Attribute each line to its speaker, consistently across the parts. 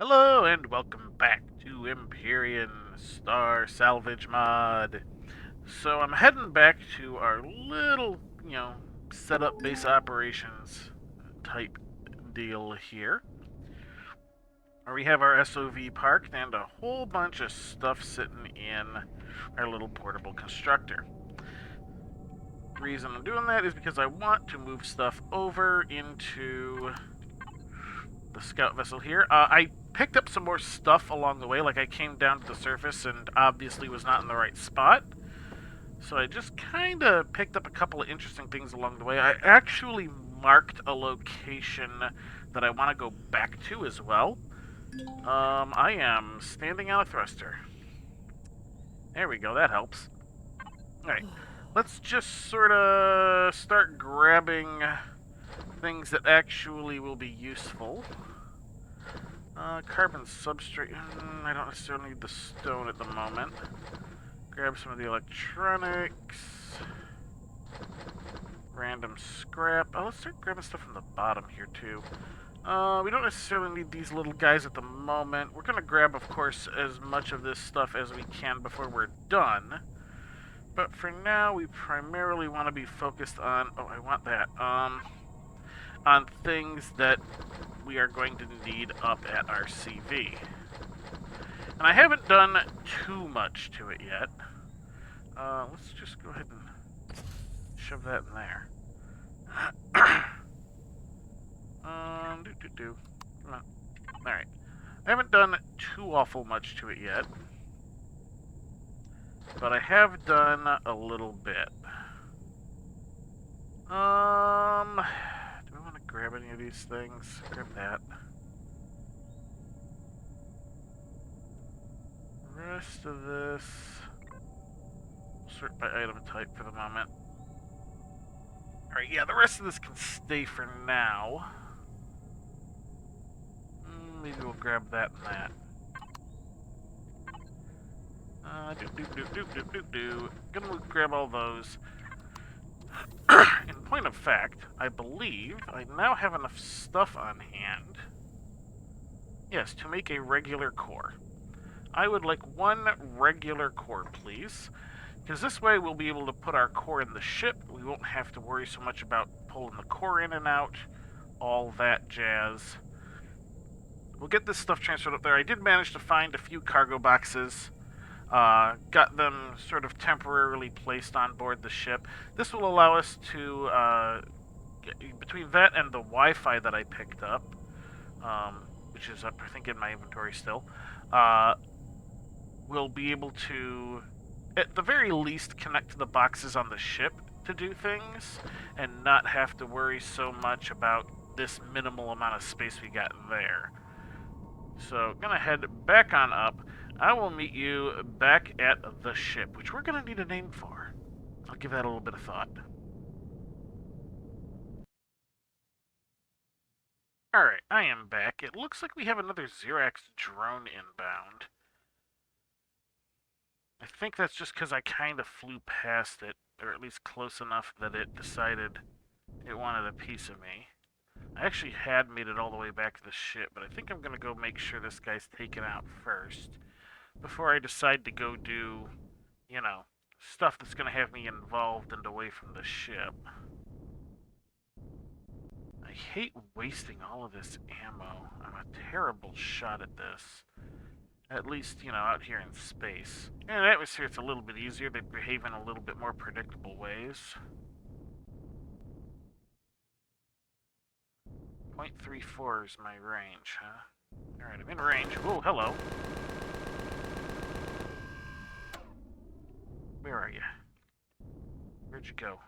Speaker 1: Hello and welcome back to Empryion Star Salvage mod. So I'm heading back to our little, setup base operations type deal here. Where we have our SOV parked and a whole bunch of stuff sitting in our little portable constructor. The reason I'm doing that is because I want to move stuff over into the scout vessel here. I picked up some more stuff along the way, like I came down to the surface and obviously was not in the right spot. So I just kind of picked up a couple of interesting things along the way. I actually marked a location that I want to go back to as well. I am standing on a thruster. There we go, that helps. Alright, let's just sort of start grabbing things that actually will be useful. Carbon substrate. I don't necessarily need the stone at the moment. Grab some of the electronics. Random scrap. Oh, let's start grabbing stuff from the bottom here, too. We don't necessarily need these little guys at the moment. We're going to grab, of course, as much of this stuff as we can before we're done. But for now, we primarily want to be focused on... Oh, I want that. On things that we are going to need up at our CV. And I haven't done too much to it yet. Let's just go ahead and shove that in there. Come on. Alright. I haven't done too awful much to it yet. But I have done a little bit. Do I want to grab any of these things? Grab that. The rest of this... sort by item type for the moment. Alright, yeah, the rest of this can stay for now. Maybe we'll grab that and that. Gonna grab all those. In point of fact, I believe I now have enough stuff on hand. Yes, to make a regular core. I would like one regular core, please. Because this way we'll be able to put our core in the ship. We won't have to worry so much about pulling the core in and out. All that jazz. We'll get this stuff transferred up there. I did manage to find a few cargo boxes. Got them sort of temporarily placed on board the ship. This will allow us to, between that and the Wi-Fi that I picked up, which is up, I think, in my inventory still, we'll be able to, at the very least, connect to the boxes on the ship to do things, and not have to worry so much about this minimal amount of space we got there. So, gonna head back on up. I will meet you back at the ship, which we're gonna need a name for. I'll give that a little bit of thought. Alright, I am back. It looks like we have another Xerax drone inbound. I think that's just because I kind of flew past it, or at least close enough that it decided it wanted a piece of me. I actually had made it all the way back to the ship, but I think I'm going to go make sure this guy's taken out first before I decide to go do, stuff that's going to have me involved and away from the ship. I hate wasting all of this ammo. I'm a terrible shot at this. At least, out here in space. In the atmosphere, it's a little bit easier. They behave in a little bit more predictable ways. 0.34 is my range, huh? Alright, I'm in range. Oh, hello. Where are you? Where'd you go?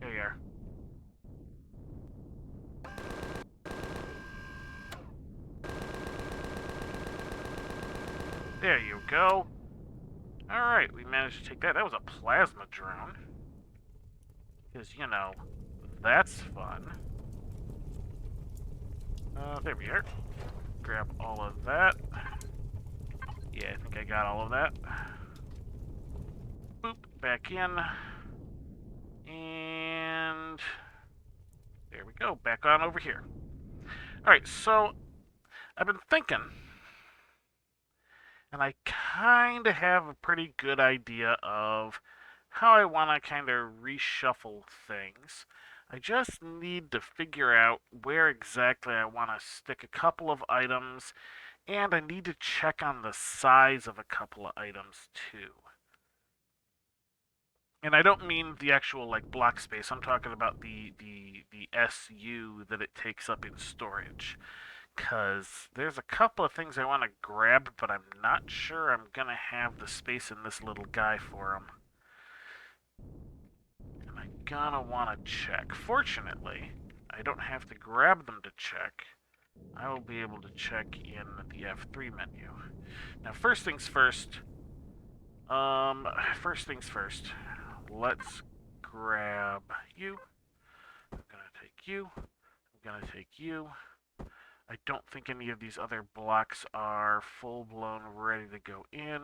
Speaker 1: There you are. There you go. Alright, we managed to take that. That was a plasma drone. Because, that's fun. There we are. Grab all of that. Yeah, I think I got all of that. Boop, back in. And there we go, back on over here. Alright, so I've been thinking, and I kind of have a pretty good idea of how I want to kind of reshuffle things. I just need to figure out where exactly I want to stick a couple of items, and I need to check on the size of a couple of items too. And I don't mean the actual like block space. I'm talking about the SU that it takes up in storage. Cause there's a couple of things I want to grab, but I'm not sure I'm gonna have the space in this little guy for them. And I'm gonna want to check. Fortunately, I don't have to grab them to check. I will be able to check in the F3 menu. Now, first things first. First things first. Let's grab you. I'm gonna take you. I'm gonna take you. I don't think any of these other blocks are full-blown ready to go in.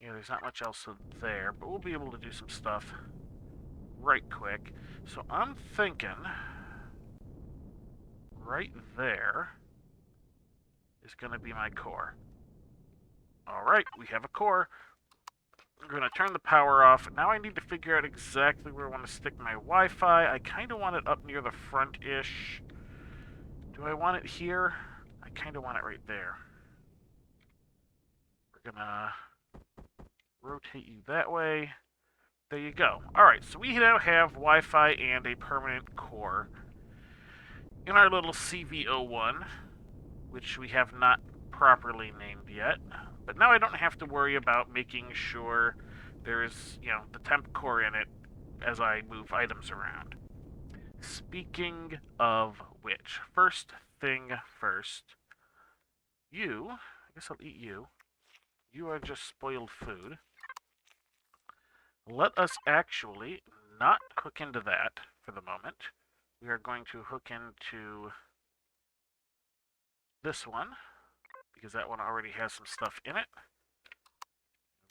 Speaker 1: Yeah, there's not much else there, but we'll be able to do some stuff right quick. So I'm thinking right there is going to be my core. Alright, we have a core. I'm going to turn the power off. Now I need to figure out exactly where I want to stick my Wi-Fi. I kind of want it up near the front-ish. Do I want it here? I kind of want it right there. We're going to rotate you that way. There you go. Alright, so we now have Wi-Fi and a permanent core in our little CVO1, which we have not properly named yet. But now I don't have to worry about making sure there's, the temp core in it as I move items around. Speaking of which, first thing first, I guess I'll eat you. You are just spoiled food. Let us actually not hook into that for the moment. We are going to hook into this one, because that one already has some stuff in it.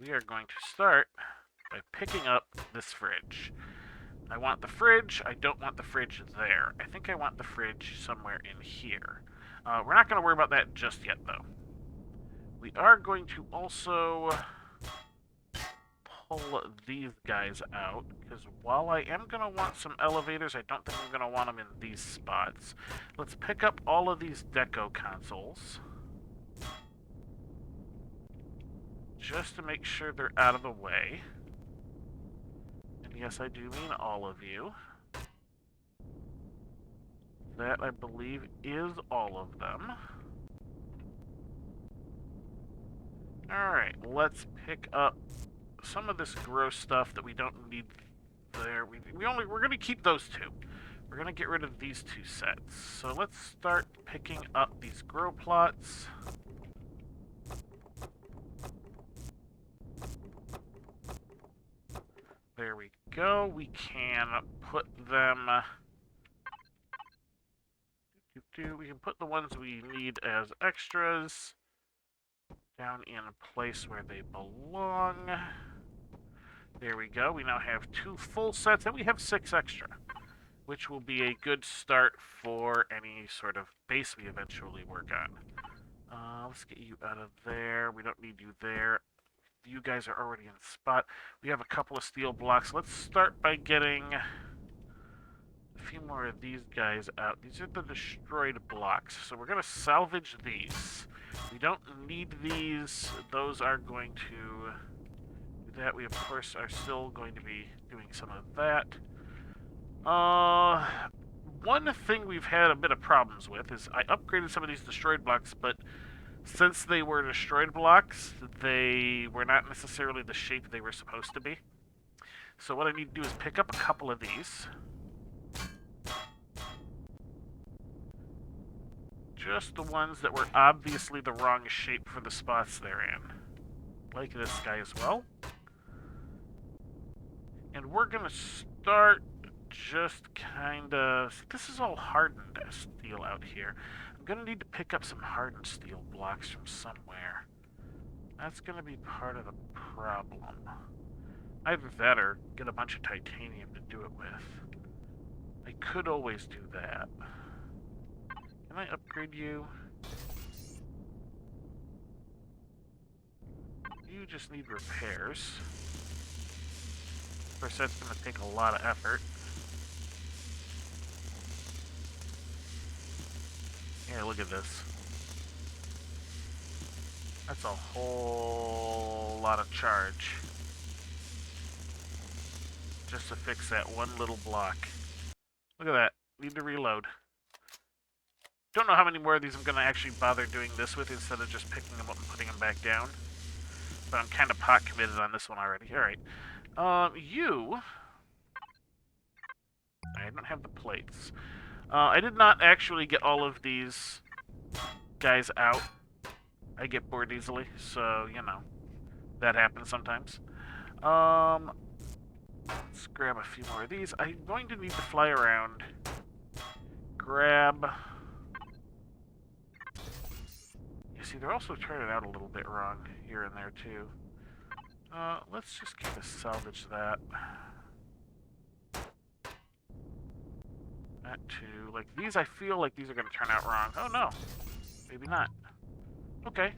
Speaker 1: We are going to start by picking up this fridge. I want the fridge. I don't want the fridge there. I think I want the fridge somewhere in here. We're not going to worry about that just yet, though. We are going to also pull these guys out, because while I am going to want some elevators, I don't think I'm going to want them in these spots. Let's pick up all of these deco consoles, just to make sure they're out of the way. And yes, I do mean all of you. That, I believe, is all of them. Alright, let's pick up some of this gross stuff that we don't need there. We're going to keep those two. We're going to get rid of these two sets. So let's start picking up these grow plots. There we go. We can put them... We can put the ones we need as extras down in a place where they belong. There we go. We now have 2 full sets, and we have 6 extra, which will be a good start for any sort of base we eventually work on. Let's get you out of there. We don't need you there. You guys are already in spot. We have a couple of steel blocks. Let's start by getting a few more of these guys out. These are the destroyed blocks, so we're going to salvage these. We don't need these. Those are going to do that. We, of course, are still going to be doing some of that. One thing we've had a bit of problems with is I upgraded some of these destroyed blocks, but since they were destroyed blocks, they were not necessarily the shape they were supposed to be. So what I need to do is pick up a couple of these. Just the ones that were obviously the wrong shape for the spots they're in. Like this guy as well. And we're going to start just kind of... This is all hardened steel out here. I'm going to need to pick up some hardened steel blocks from somewhere. That's going to be part of the problem. Either that or get a bunch of titanium to do it with. I could always do that. Can I upgrade you? You just need repairs. Of course, that's going to take a lot of effort. Here, look at this. That's a whole lot of charge. Just to fix that one little block. Look at that. Need to reload. Don't know how many more of these I'm going to actually bother doing this with instead of just picking them up and putting them back down. But I'm kind of pot committed on this one already. Alright. You... I don't have the plates. I did not actually get all of these guys out. I get bored easily, so, you know, that happens sometimes. Let's grab a few more of these. I'm going to need to fly around. Grab... You see, they're also turning out a little bit wrong here and there, too. Let's just kind of salvage that. That too. Like, these, I feel like these are going to turn out wrong. Oh, no. Maybe not. Okay.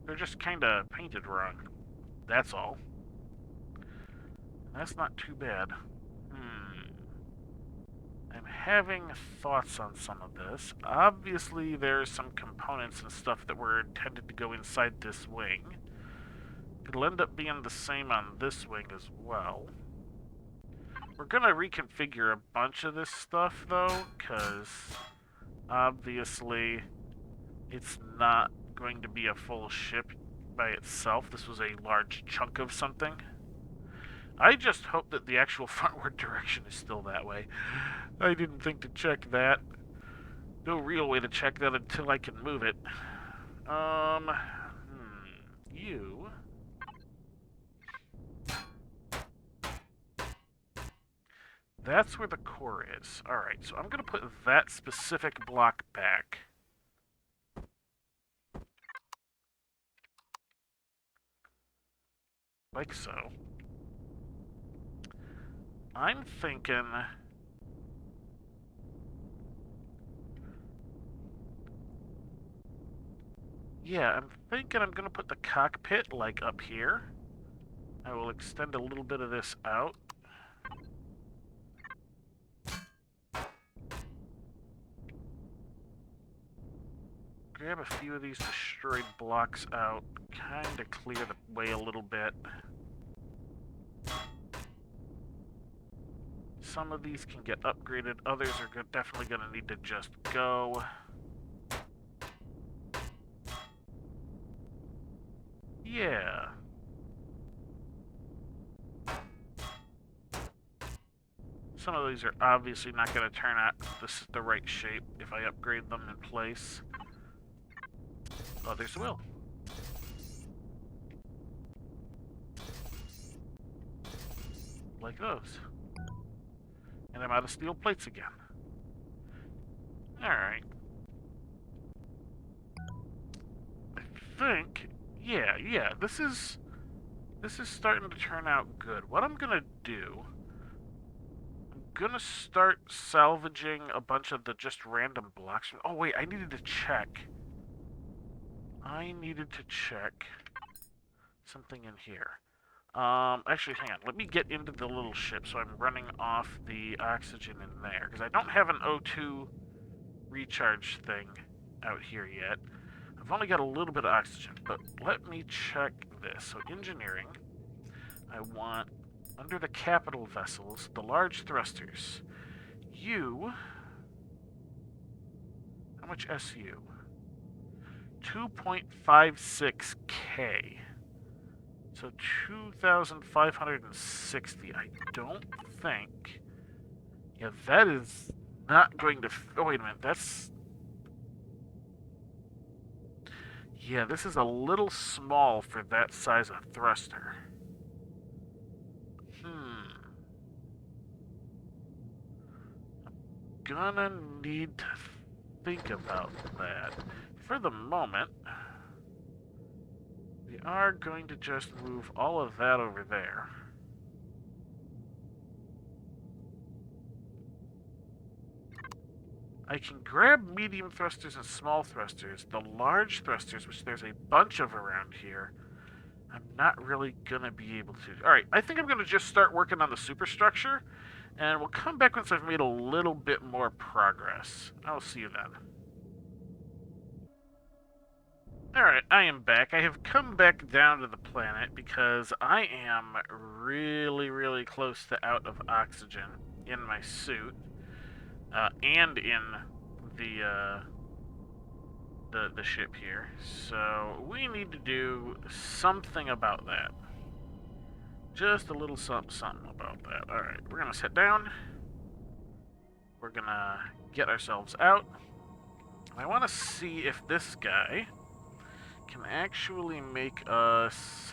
Speaker 1: They're just kind of painted wrong. That's all. That's not too bad. I'm having thoughts on some of this. Obviously, there's some components and stuff that were intended to go inside this wing. It'll end up being the same on this wing as well. We're going to reconfigure a bunch of this stuff, though, because obviously it's not going to be a full ship by itself. This was a large chunk of something. I just hope that the actual frontward direction is still that way. I didn't think to check that. No real way to check that until I can move it. You... That's where the core is. Alright, so I'm going to put that specific block back. Like so. I'm thinking... Yeah, I'm thinking I'm going to put the cockpit, like, up here. I will extend a little bit of this out. Grab a few of these destroyed blocks out. Kind of clear the way a little bit. Some of these can get upgraded. Others are definitely going to need to just go. Yeah. Some of these are obviously not going to turn out the right shape if I upgrade them in place. Others will. Like those. And I'm out of steel plates again. Alright. I think... Yeah, this is starting to turn out good. What I'm gonna do... I'm gonna start salvaging a bunch of the just random blocks. Oh wait, I needed to check something in here. Actually, hang on. Let me get into the little ship so I'm running off the oxygen in there. Because I don't have an O2 recharge thing out here yet. I've only got a little bit of oxygen. But let me check this. So, engineering. I want, under the capital vessels, the large thrusters. U. How much SU? 2.56K. So 2,560. I don't think... Yeah, that is not going to... Oh, wait a minute. That's... Yeah, this is a little small for that size of thruster. I'm gonna need to think about that. For the moment... We are going to just move all of that over there. I can grab medium thrusters and small thrusters. The large thrusters, which there's a bunch of around here, I'm not really going to be able to. Alright, I think I'm going to just start working on the superstructure, and we'll come back once I've made a little bit more progress. I'll see you then. Alright, I am back. I have come back down to the planet because I am really, really close to out of oxygen in my suit, and in the, the ship here. So we need to do something about that. Just a little something, something about that. Alright, we're gonna sit down. We're gonna get ourselves out. I want to see if this guy can actually make us...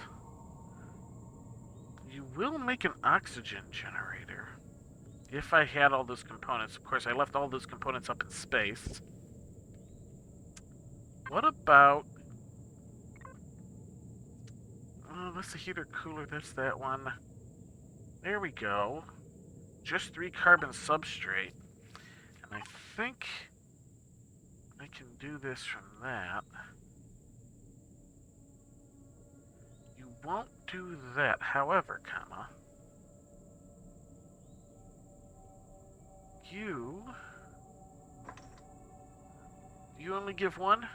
Speaker 1: You will make an oxygen generator. If I had all those components. Of course, I left all those components up in space. What about... Oh, that's the heater cooler. That's that one. There we go. Just 3 carbon substrate. And I think I can do this from that. You won't do that. However, comma, you only give one?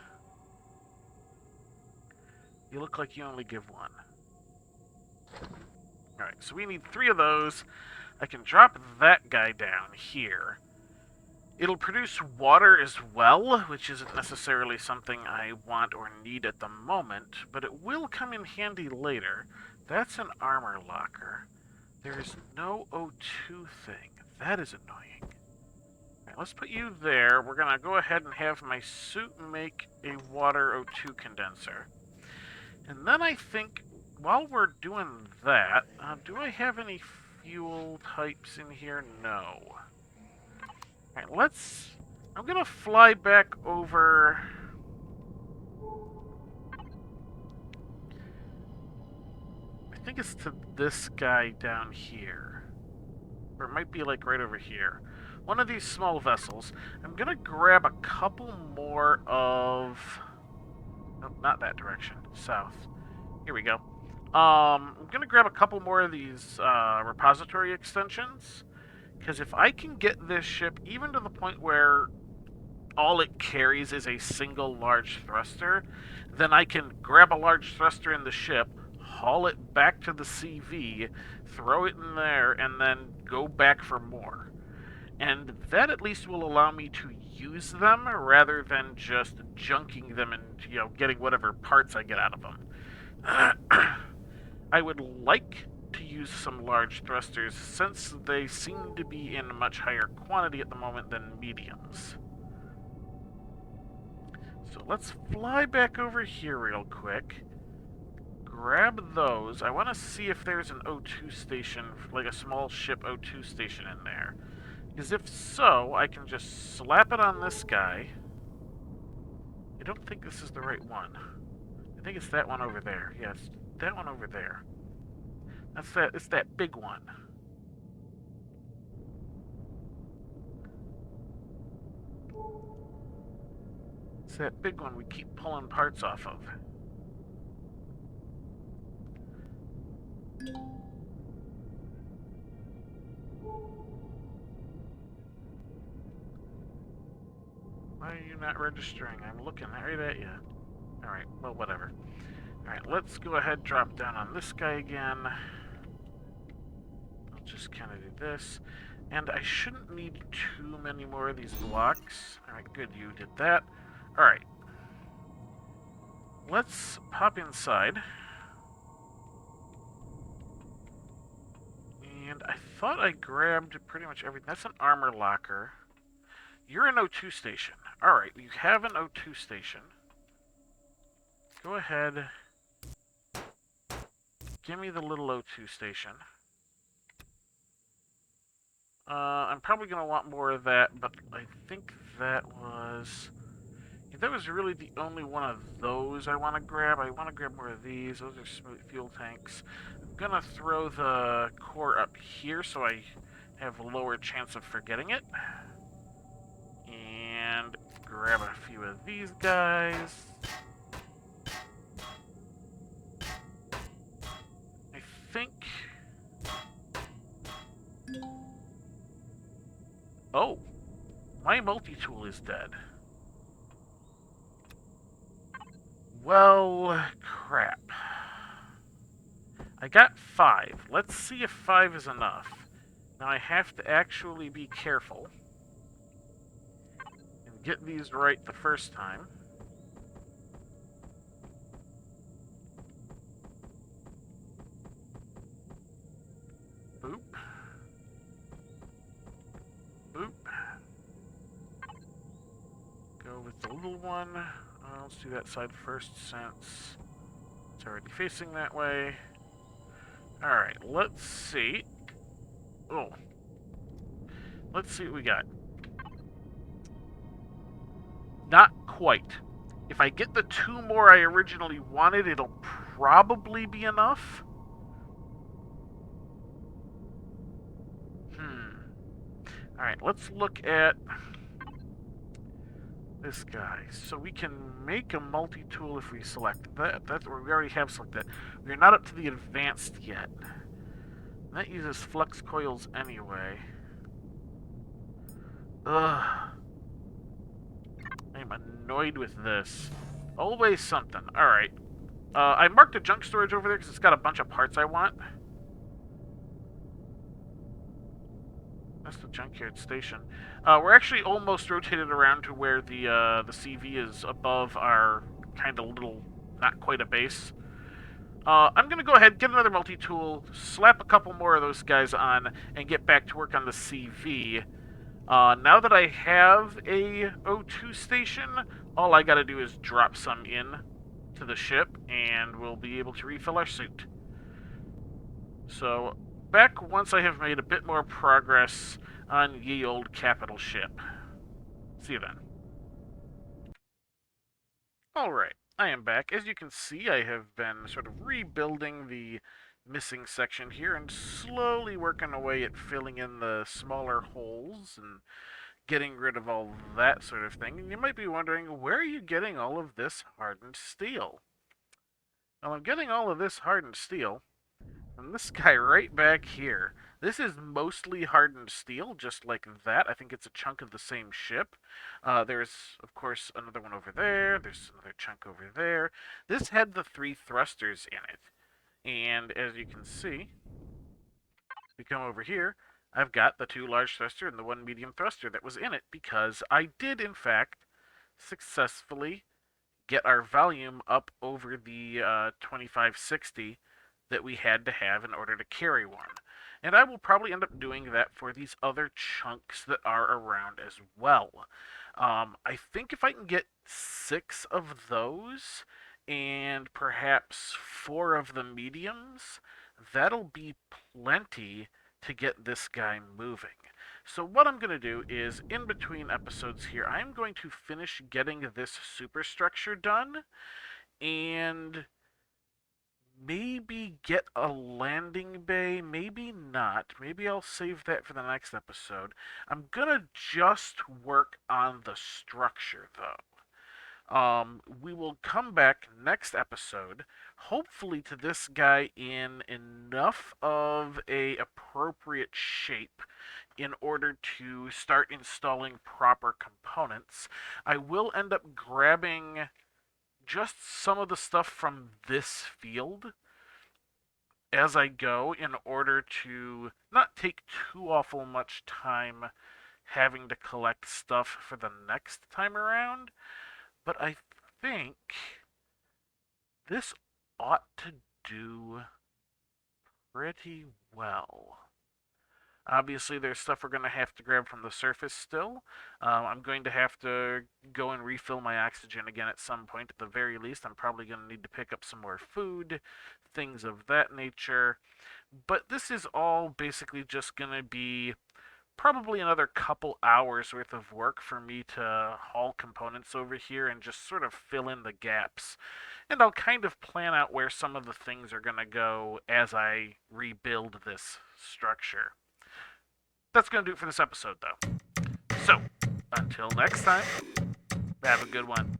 Speaker 1: You look like you only give one. Alright, so we need 3 of those. I can drop that guy down here. It'll produce water as well, which isn't necessarily something I want or need at the moment, but it will come in handy later. That's an armor locker. There is no O2 thing. That is annoying. Alright, let's put you there. We're going to go ahead and have my suit make a water O2 condenser. And then I think, while we're doing that, do I have any fuel types in here? No. Alright, I'm gonna fly back over... I think it's to this guy down here. Or it might be like right over here. One of these small vessels. I'm gonna grab a couple more of... Nope, not that direction. South. Here we go. I'm gonna grab a couple more of these repository extensions. Because if I can get this ship even to the point where all it carries is a single large thruster, then I can grab a large thruster in the ship, haul it back to the CV, throw it in there, and then go back for more. And that at least will allow me to use them rather than just junking them and, getting whatever parts I get out of them. I would like to use some large thrusters since they seem to be in much higher quantity at the moment than mediums. So let's fly back over here real quick. Grab those. I want to see if there's an O2 station, like a small ship O2 station in there. Because if so, I can just slap it on this guy. I don't think this is the right one. I think it's that one over there. Yes, that one over there. It's that big one. It's that big one we keep pulling parts off of. Why are you not registering? I'm looking right at you. Alright, well, whatever. Alright, let's go ahead, drop down on this guy again. I'll just kind of do this. And I shouldn't need too many more of these blocks. Alright, good, you did that. Alright. Let's pop inside. And I thought I grabbed pretty much everything. That's an armor locker. You're an O2 station. Alright, you have an O2 station. Go ahead. Give me the little O2 station. I'm probably going to want more of that, but I think that was... Yeah, that was really the only one of those I want to grab. I want to grab more of these. Those are smooth fuel tanks. I'm going to throw the core up here so I have a lower chance of forgetting it. and grab a few of these guys. I think... Oh! My multi-tool is dead. Well, crap. I got 5. Let's see if 5 is enough. Now I have to actually be careful and get these right the first time. Boop. Boop. Go with the little one. Let's do that side first since it's already facing that way. Alright, let's see. Oh. Let's see what we got. Not quite. If I get the 2 more I originally wanted, it'll probably be enough. Alright, let's look at this guy. So we can make a multi-tool if we select that. That's where we already have selected. We're not up to the advanced yet. That uses flux coils anyway. Ugh. I'm annoyed with this. Always something. Alright. I marked a junk storage over there because it's got a bunch of parts I want. That's the Junkyard station. We're actually almost rotated around to where the CV is above our kind of little, not quite a base. I'm going to go ahead, get another multi-tool, slap a couple more of those guys on, and get back to work on the CV. Now that I have a O2 station, all I got to do is drop some in to the ship, and we'll be able to refill our suit. So, back once I have made a bit more progress on ye old capital ship. See you then. Alright, I am back. As you can see, I have been sort of rebuilding the missing section here and slowly working away at filling in the smaller holes and getting rid of all that sort of thing. And you might be wondering, where are you getting all of this hardened steel? Well, I'm getting all of this hardened steel from this guy right back here. This is mostly hardened steel, just like that. I think it's a chunk of the same ship. There's, of course, another one over there. There's another chunk over there. This had the 3 thrusters in it. And as you can see, we come over here, I've got the 2 large thruster and the 1 medium thruster that was in it because I did, in fact, successfully get our volume up over the 2560 that we had to have in order to carry one. And I will probably end up doing that for these other chunks that are around as well. I think if I can get 6 of those and perhaps 4 of the mediums, that'll be plenty to get this guy moving. So what I'm going to do is, in between episodes here, I'm going to finish getting this superstructure done, and maybe get a landing bay, maybe not. Maybe I'll save that for the next episode. I'm gonna just work on the structure, though. We will come back next episode, hopefully to this guy in enough of a appropriate shape in order to start installing proper components. I will end up grabbing just some of the stuff from this field as I go in order to not take too awful much time having to collect stuff for the next time around. But I think this ought to do pretty well. Obviously, there's stuff we're going to have to grab from the surface still. I'm going to have to go and refill my oxygen again at some point. At the very least, I'm probably going to need to pick up some more food, things of that nature. But this is all basically just going to be probably another couple hours worth of work for me to haul components over here and just sort of fill in the gaps. And I'll kind of plan out where some of the things are going to go as I rebuild this structure. That's going to do it for this episode, though. So, until next time, have a good one.